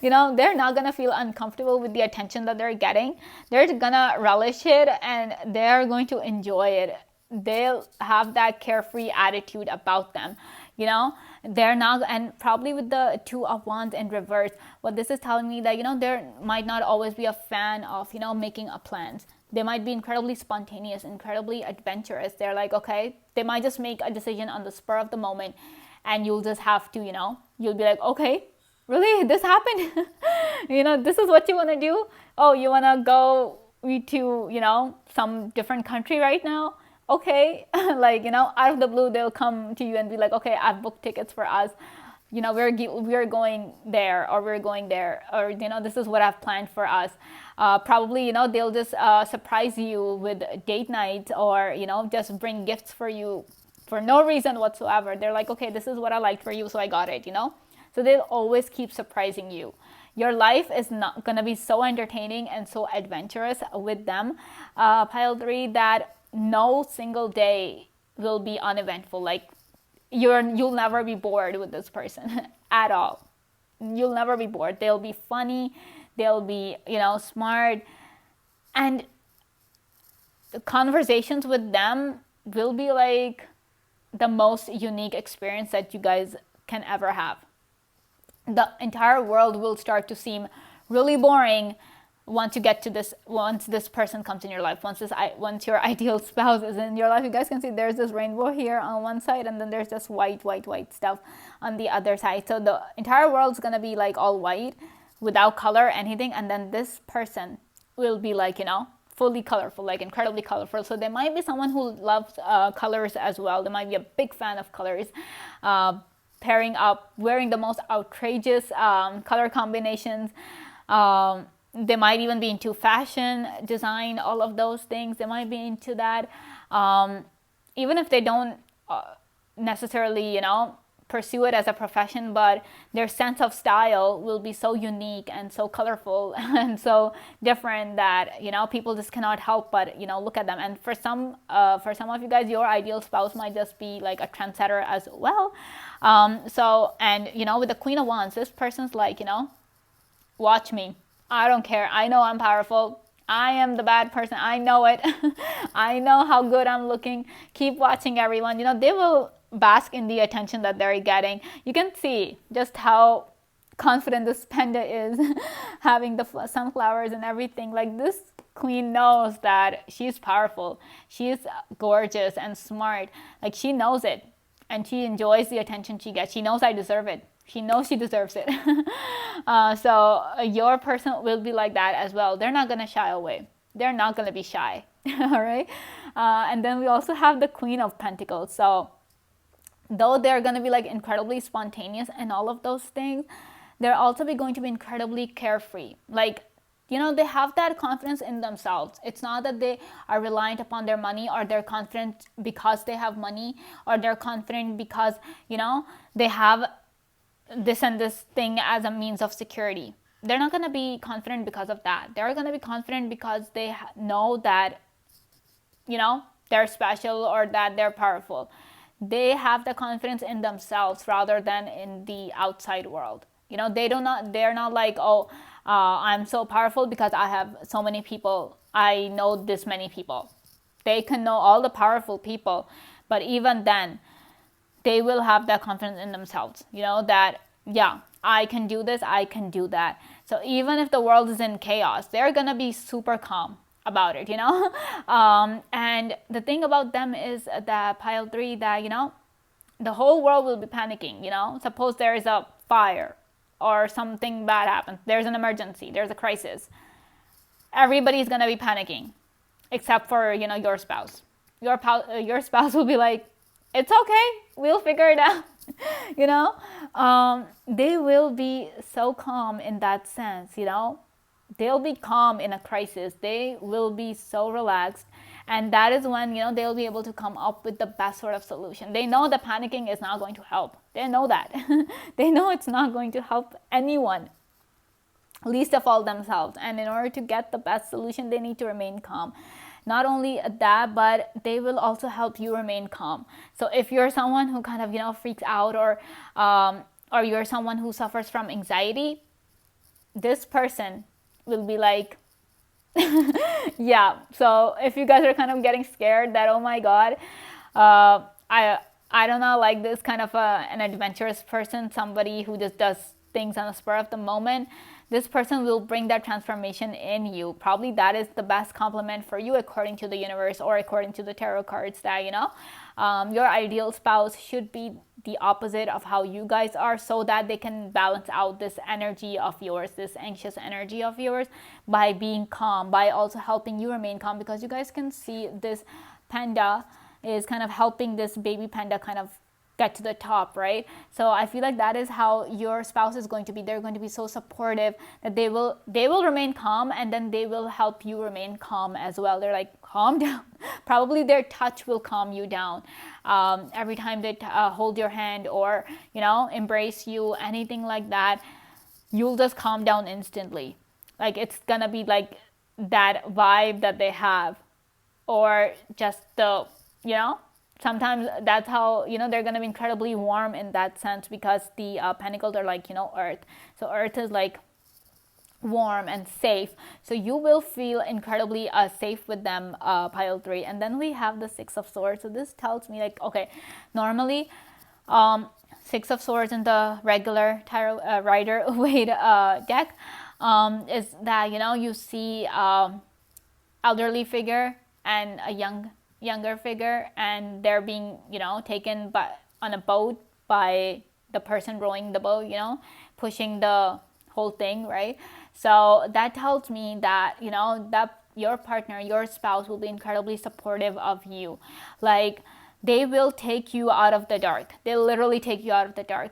You know, they're not going to feel uncomfortable with the attention that they're getting. They're going to relish it, and they're going to enjoy it. They'll have that carefree attitude about them. You know, they're not, and probably with the Two of Wands in reverse, what this is telling me that, you know, there might not always be a fan of, you know, making up plans. They might be incredibly spontaneous, incredibly adventurous. They're like, okay, they might just make a decision on the spur of the moment, and you'll just have to, you know, you'll be like, okay, really, this happened? You know, this is what you want to do? Oh, you want to go to, you know, some different country right now? Okay. Like, you know, out of the blue, they'll come to you and be like, okay, I've booked tickets for us. You know, we're going there, or we're going there, or, you know, this is what I've planned for us. Probably, you know, they'll just surprise you with date nights, or, you know, just bring gifts for you for no reason whatsoever. They're like, okay, this is what I liked for you, so I got it, you know. So they'll always keep surprising you. Your life is not going to be so entertaining and so adventurous with them, pile 3, that no single day will be uneventful. Like, you'll never be bored with this person at all. You'll never be bored. They'll be funny, they'll be, you know, smart, and conversations with them will be like the most unique experience that you guys can ever have. The entire world will start to seem really boring once you get to this, once this person comes in your life, once your ideal spouse is in your life. You guys can see there's this rainbow here on one side, and then there's this white stuff on the other side. So the entire world's gonna be like all white, without color, anything, and then this person will be like, you know, fully colorful, like incredibly colorful. So there might be someone who loves colors as well. They might be a big fan of colors, pairing up, wearing the most outrageous color combinations. They might even be into fashion, design, all of those things. They might be into that. Even if they don't necessarily, you know, pursue it as a profession, but their sense of style will be so unique and so colorful and so different that, you know, people just cannot help but, you know, look at them. And for some of you guys, your ideal spouse might just be like a trendsetter as well. So, and, you know, with the Queen of Wands, this person's like, you know, watch me. I don't care. I know I'm powerful. I am the bad person. I know it. I know how good I'm looking. Keep watching, everyone. You know, they will bask in the attention that they're getting. You can see just how confident this panda is, having the sunflowers and everything. Like, this queen knows that she's powerful. She's gorgeous and smart. Like, she knows it, and she enjoys the attention she gets. She knows I deserve it. She knows she deserves it. So your person will be like that as well. They're not going to shy away. They're not going to be shy. All right. And then we also have the Queen of Pentacles. So though they're going to be like incredibly spontaneous and all of those things, they're also going to be incredibly carefree. Like, you know, they have that confidence in themselves. It's not that they are reliant upon their money, or they're confident because they have money, or they're confident because, you know, they have this and this thing as a means of security. They're not going to be confident because of that. They're going to be confident because they know that, you know, they're special, or that they're powerful. They have the confidence in themselves rather than in the outside world. You know, they're not like, oh, I'm so powerful because I have so many people. I know this many people. They can know all the powerful people, but even then, they will have that confidence in themselves, you know, that, yeah, I can do this, I can do that. So even if the world is in chaos, they're going to be super calm. about it, and the thing about them is that pile 3, that the whole world will be panicking. Suppose there is a fire or something bad happens, there's an emergency, there's a crisis, everybody's gonna be panicking except for your spouse. Your spouse will be like, it's okay, we'll figure it out. They will be so calm in that sense. They'll be calm in a crisis. They will be so relaxed, and that is when they'll be able to come up with the best sort of solution. They know that panicking is not going to help. They know that. They know it's not going to help anyone, least of all themselves. And in order to get the best solution, they need to remain calm. Not only that, but they will also help you remain calm. So if you're someone who kind of freaks out, or you're someone who suffers from anxiety, this person will be like, yeah. So if you guys are kind of getting scared that, oh my god, I don't know, like this kind of an adventurous person, somebody who just does things on the spur of the moment, this person will bring that transformation in you. Probably that is the best compliment for you, according to the universe, or according to the tarot cards, that your ideal spouse should be the opposite of how you guys are, so that they can balance out this energy of yours, this anxious energy of yours, by being calm, by also helping you remain calm. Because you guys can see this panda is kind of helping this baby panda kind of get to the top, right? So I feel like that is how your spouse is going to be. They're going to be so supportive that they will remain calm, and then they will help you remain calm as well. They're like, calm down. Probably their touch will calm you down. Every time they hold your hand, or embrace you, anything like that, you'll just calm down instantly. Like, it's gonna be like that vibe that they have, or just the sometimes that's how they're going to be incredibly warm in that sense, because the pentacles are like earth. So earth is like warm and safe, so you will feel incredibly safe with them, pile 3. And then we have the 6 of Swords. So this tells me, like, okay, normally 6 of Swords in the regular tarot Rider Waite deck is that you see elderly figure and a younger figure, and they're being taken on a boat by the person rowing the boat, pushing the whole thing, right? So that tells me that that your partner, your spouse, will be incredibly supportive of you. Like, they will take you out of the dark. They'll literally take you out of the dark.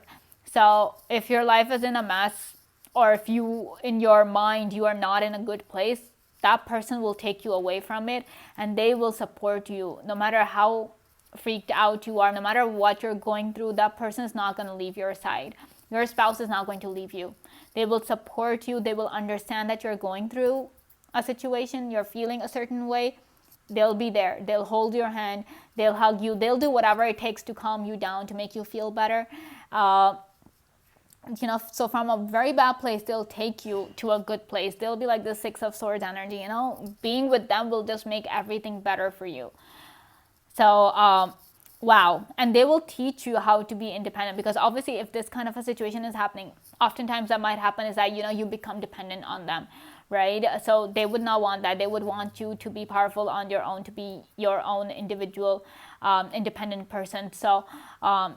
So if your life is in a mess, or if you, in your mind, you are not in a good place, that person will take you away from it, and they will support you. No matter how freaked out you are, no matter what you're going through, that person is not going to leave your side. Your spouse is not going to leave you. They will support you. They will understand that you're going through a situation, you're feeling a certain way. They'll be there. They'll hold your hand. They'll hug you. They'll do whatever it takes to calm you down, to make you feel better. So from a very bad place, they'll take you to a good place. They'll be like the 6 of Swords energy, being with them will just make everything better for you. So, wow. And they will teach you how to be independent, because obviously if this kind of a situation is happening, oftentimes that might happen is that, you become dependent on them, right? So they would not want that. They would want you to be powerful on your own, to be your own individual, independent person. So,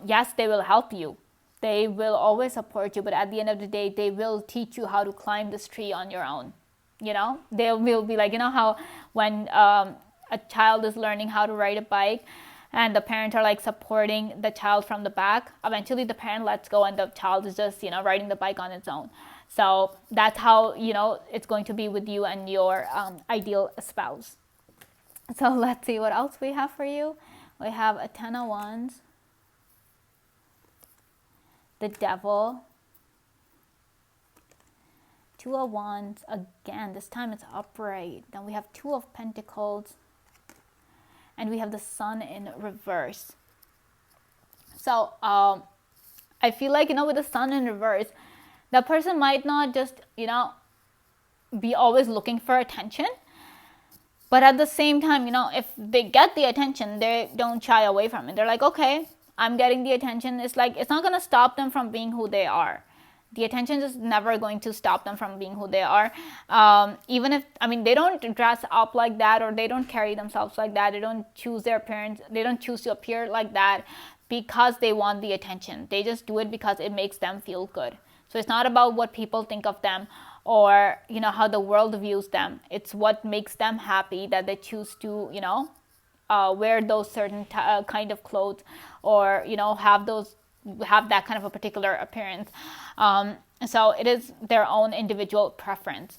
yes, they will help you. They will always support you, but at the end of the day, they will teach you how to climb this tree on your own. They will be like, how when a child is learning how to ride a bike, and the parents are like supporting the child from the back, eventually the parent lets go and the child is just, riding the bike on its own. So that's how, it's going to be with you and your ideal spouse. So let's see what else we have for you. We have a 10 of Wands, the Devil, 2 of Wands, again, this time it's upright. Then we have 2 of Pentacles, and we have the Sun in reverse. So I feel like, with the Sun in reverse, that person might not just, be always looking for attention. But at the same time, if they get the attention, they don't shy away from it. They're like, okay, I'm getting the attention. It's like, it's not going to stop them from being who they are. The attention is never going to stop them from being who they are. Even if, I mean, they don't dress up like that, or they don't carry themselves like that. They don't choose their appearance. They don't choose to appear like that because they want the attention. They just do it because it makes them feel good. So it's not about what people think of them, or, you know, how the world views them. It's what makes them happy that they choose to, you know, wear those certain kind of clothes, or, you know, have that kind of a particular appearance. So it is their own individual preference.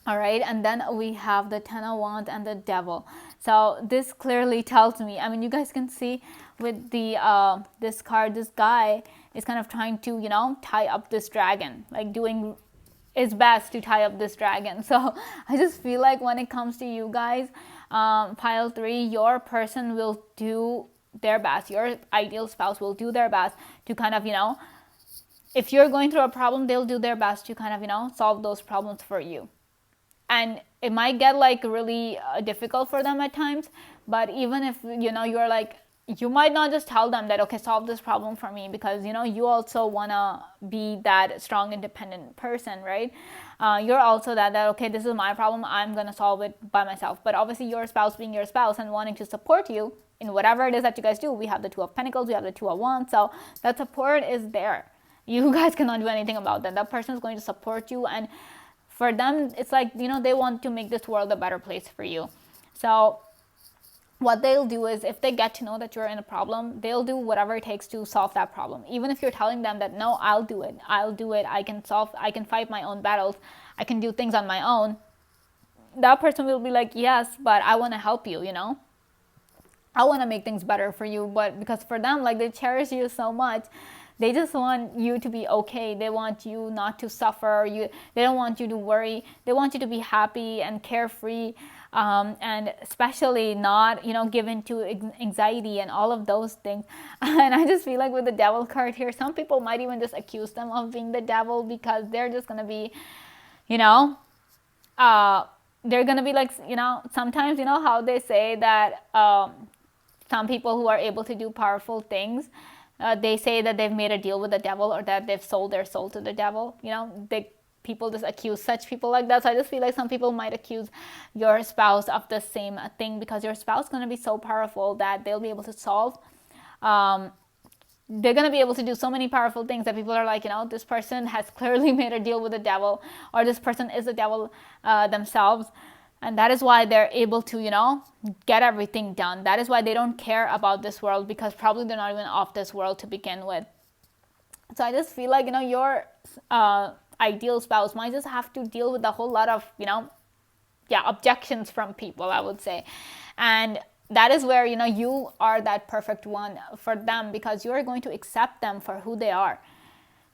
All right, and then we have the Ten of Wands and the Devil. So this clearly tells me, I mean, you guys can see with the this card, this guy is kind of trying to, you know, tie up this dragon, like doing his best to tie up this dragon. So I just feel like when it comes to you guys, pile 3, your person will do their best. Your ideal spouse will do their best to kind of, you know, if you're going through a problem, they'll do their best to kind of, you know, solve those problems for you. And it might get like really difficult for them at times, but even if, you know, you're like, you might not just tell them that, okay, solve this problem for me, because, you know, you also want to be that strong, independent person, right? You're also that, okay, this is my problem, I'm going to solve it by myself. But obviously your spouse being your spouse and wanting to support you in whatever it is that you guys do. We have the Two of Pentacles, we have the Two of Wands, so that support is there. You guys cannot do anything about that. That person is going to support you, and for them, it's like, you know, they want to make this world a better place for you. So what they'll do is, if they get to know that you're in a problem, they'll do whatever it takes to solve that problem. Even if you're telling them that, no, I'll do it, I can fight my own battles, I can do things on my own, that person will be like, yes, but I want to help you, you know, I want to make things better for you. But because for them, like, they cherish you so much, they just want you to be okay. They want you not to suffer. They don't want you to worry. They want you to be happy and carefree, and especially not, you know, given to anxiety and all of those things. And I just feel like with the Devil card here, some people might even just accuse them of being the devil, because they're just going to be, you know, they're going to be like, you know, sometimes, you know how they say that some people who are able to do powerful things, they say that they've made a deal with the devil, or that they've sold their soul to the devil. You know, people just accuse such people like that. So I just feel like some people might accuse your spouse of the same thing, because your spouse is going to be so powerful that they'll be able to solve. They're going to be able to do so many powerful things that people are like, you know, this person has clearly made a deal with the devil, or this person is the devil themselves. And that is why they're able to, you know, get everything done. That is why they don't care about this world, because probably they're not even of this world to begin with. So I just feel like, you know, your ideal spouse might just have to deal with a whole lot of, you know, objections from people, I would say. And that is where, you know, you are that perfect one for them, because you're going to accept them for who they are.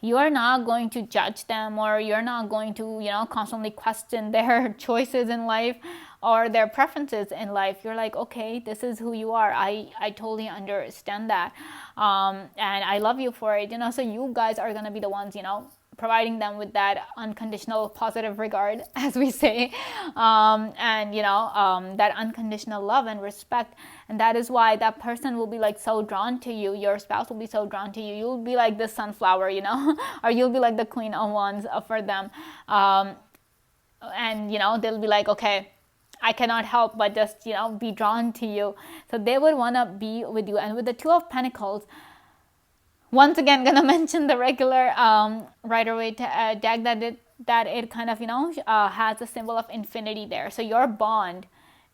You are not going to judge them, or you're not going to, you know, constantly question their choices in life or their preferences in life. You're like, okay, this is who you are. I totally understand that. And I love you for it, you know. So you guys are going to be the ones, you know, providing them with that unconditional positive regard, as we say, and, you know, that unconditional love and respect. And that is why that person will be like so drawn to you. Your spouse will be so drawn to you. You'll be like the sunflower, you know, or you'll be like the Queen of Wands for them. And, you know, they'll be like, okay, I cannot help but just, you know, be drawn to you. So they would want to be with you. And with the Two of Pentacles, once again, gonna mention the regular Rider-Waite deck, that it kind of, you know, has a symbol of infinity there. So your bond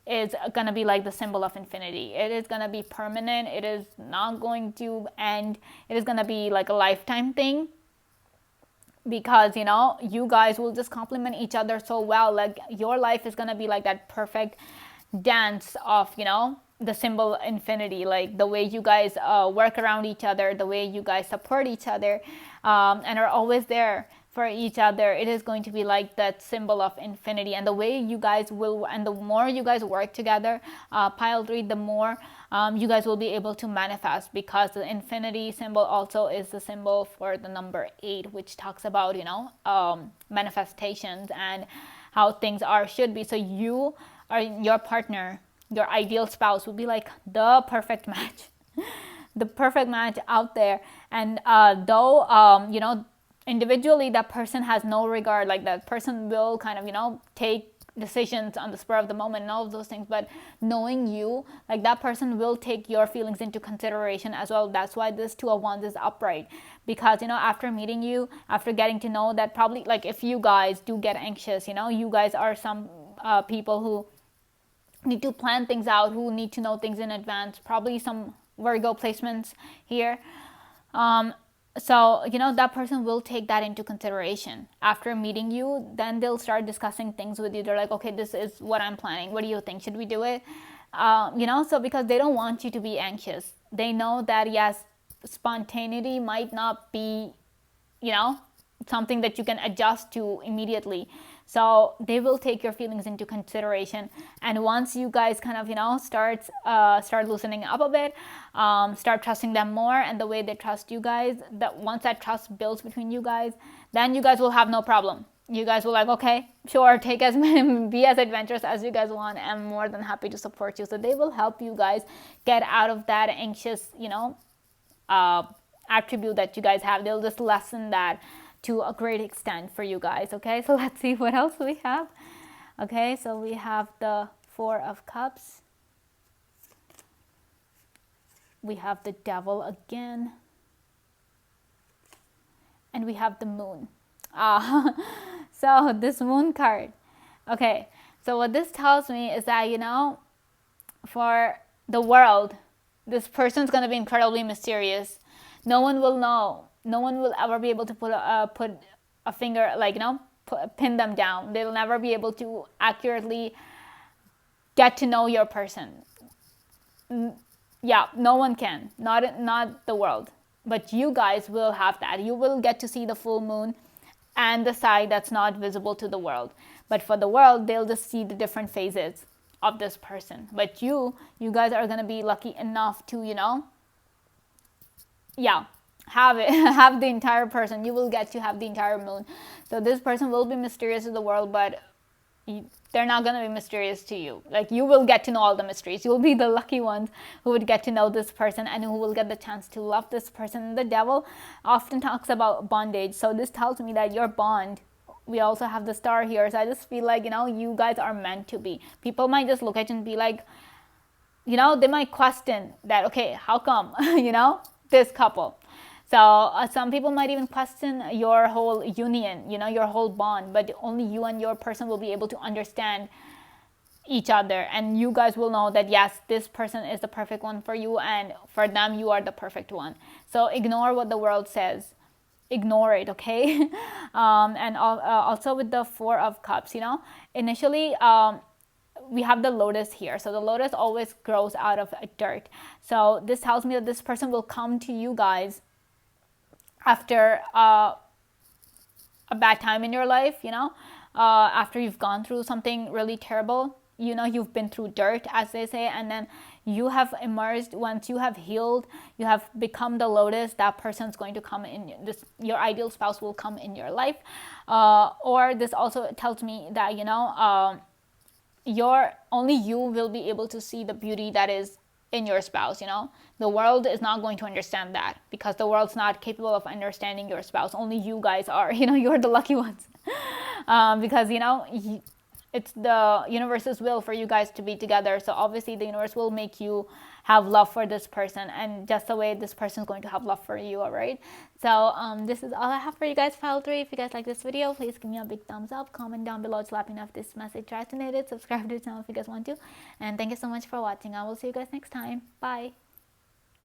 is gonna be like the symbol of infinity. It is gonna be permanent. It is not going to end. It is gonna be like a lifetime thing, because, you know, you guys will just complement each other so well. Like, your life is gonna be like that perfect dance of, you know, the symbol infinity, like the way you guys work around each other, the way you guys support each other, and are always there for each other. It is going to be like that symbol of infinity. And the way you guys will, and the more you guys work together, pile 3, the more you guys will be able to manifest, because the infinity symbol also is the symbol for the number 8, which talks about, you know, manifestations and how things should be. So you or your partner, your ideal spouse, will be like the perfect match, the perfect match out there. And though, you know, individually that person has no regard, like that person will kind of, you know, take decisions on the spur of the moment and all of those things, but knowing you, like that person will take your feelings into consideration as well. That's why this Two of Wands is upright, because, you know, after meeting you, after getting to know that, probably, like, if you guys do get anxious, you know, you guys are some people who need to plan things out, who need to know things in advance, probably some Virgo placements here. So, you know, that person will take that into consideration. After meeting you, then they'll start discussing things with you. They're like, okay, this is what I'm planning. What do you think? Should we do it? You know, so because they don't want you to be anxious. They know that, yes, spontaneity might not be, you know, something that you can adjust to immediately. So they will take your feelings into consideration, and once you guys kind of, you know, start loosening up a bit, start trusting them more, and the way they trust you guys, that once that trust builds between you guys, then you guys will have no problem. You guys will like, okay, sure, take as many, be as adventurous as you guys want. I'm more than happy to support you. So they will help you guys get out of that anxious, you know, attribute that you guys have. They'll just lessen that to a great extent for you guys. Okay, so let's see what else we have. Okay, so we have the Four of Cups. We have the Devil again. And we have the Moon. So this Moon card. Okay, so what this tells me is that, you know, for the world, this person's going to be incredibly mysterious. No one will know. No one will ever be able to put a finger, like, you know, pin them down. They'll never be able to accurately get to know your person. Yeah, no one can. Not the world. But you guys will have that. You will get to see the full moon and the side that's not visible to the world. But for the world, they'll just see the different phases of this person. But you guys are going to be lucky enough to, you know, yeah, have it, have the entire person. You will get to have the entire moon. So this person will be mysterious to the world, but they're not going to be mysterious to you. Like, you will get to know all the mysteries. You'll be the lucky ones who would get to know this person and who will get the chance to love this person. The Devil often talks about bondage. So this tells me that your bond, we also have the Star here. So I just feel like, you know, you guys are meant to be. People might just look at you and be like, you know, they might question that, okay, how come, you know, this couple. So some people might even question your whole union, you know, your whole bond, but only you and your person will be able to understand each other, and you guys will know that, yes, this person is the perfect one for you, and for them, you are the perfect one. So ignore what the world says. Ignore it, okay? And also with the Four of Cups, you know, initially, we have the lotus here. So the lotus always grows out of dirt. So this tells me that this person will come to you guys after a bad time in your life, you know, after you've gone through something really terrible, you know, you've been through dirt, as they say, and then you have emerged. Once you have healed, you have become the lotus, that person's going to come in. This, your ideal spouse will come in your life. Or this also tells me that, you know, only you will be able to see the beauty that is in your spouse. You know, the world is not going to understand that, because the world's not capable of understanding your spouse. Only you guys are. You know, you're the lucky ones. Because, you know, it's the universe's will for you guys to be together. So obviously the universe will make you have love for this person, and just the way this person is going to have love for you. All right, so this is all I have for you guys, Pile 3. If you guys like this video, please give me a big thumbs up, comment down below to let me know if this message resonated, subscribe to the channel if you guys want to, and thank you so much for watching. I will see you guys next time. Bye.